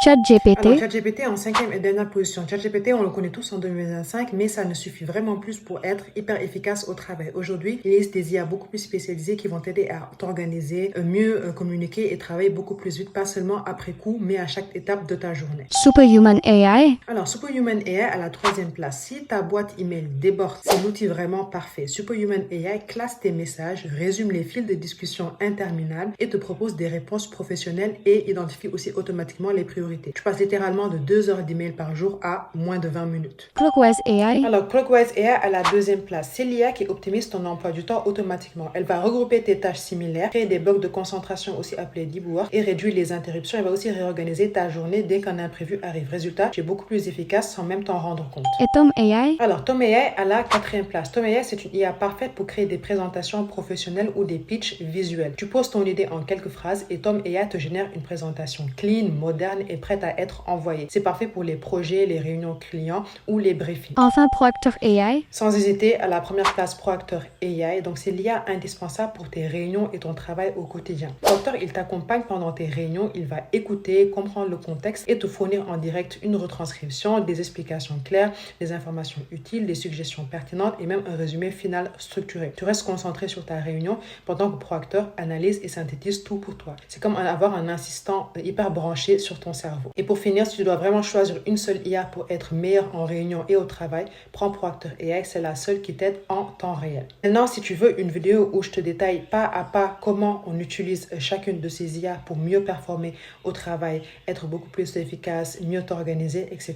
ChatGPT. ChatGPT en 5e et dernière position. ChatGPT, on le connaît tous en 2025, mais ça ne suffit vraiment plus pour être hyper efficace au travail. Aujourd'hui, il existe des IA beaucoup plus spécialisées qui vont t'aider à t'organiser, mieux communiquer et travailler beaucoup plus vite, pas seulement après coup, mais à chaque étape de ta journée. Superhuman AI. Superhuman AI à la 3e place. Si ta boîte email déborde, c'est l'outil vraiment parfait. Superhuman AI classe tes messages, résume les fils de discussion interminables et te propose des réponses professionnelles et identifie aussi automatiquement les priorités. Tu passes littéralement de 2 heures d'email par jour à moins de 20 minutes. Clockwise AI. Clockwise AI à la 2e place. C'est l'IA qui optimise ton emploi du temps automatiquement. Elle va regrouper tes tâches similaires, créer des blocs de concentration aussi appelés deep work et réduire les interruptions. Elle va aussi réorganiser ta journée dès qu'un imprévu arrive. Résultat, tu es beaucoup plus efficace sans même t'en rendre compte. Et Tom AI. Tom AI à la 4e place. Tom AI, c'est une IA parfaite pour créer des présentations professionnelles ou des pitchs visuels. Tu poses ton idée en quelques phrases et Tom AI te génère une présentation clean, moderne et prête à être envoyée. C'est parfait pour les projets, les réunions clients ou les briefings. Enfin, Proactor AI. Sans hésiter, à la première place, Proactor AI. Donc, c'est l'IA indispensable pour tes réunions et ton travail au quotidien. Proactor, il t'accompagne pendant tes réunions. Il va écouter, comprendre le contexte et te fournir en direct une retranscription, des explications claires, des informations utiles, des suggestions pertinentes et même un résumé final structuré. Tu restes concentré sur ta réunion pendant que Proactor analyse et synthétise tout pour toi. C'est comme avoir un assistant hyper branché sur ton cerveau. Et pour finir, si tu dois vraiment choisir une seule IA pour être meilleur en réunion et au travail, prends Proactor AI, c'est la seule qui t'aide en temps réel. Maintenant, si tu veux une vidéo où je te détaille pas à pas comment on utilise chacune de ces IA pour mieux performer au travail, être beaucoup plus efficace, mieux t'organiser, etc.,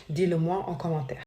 dis-le moi en commentaire.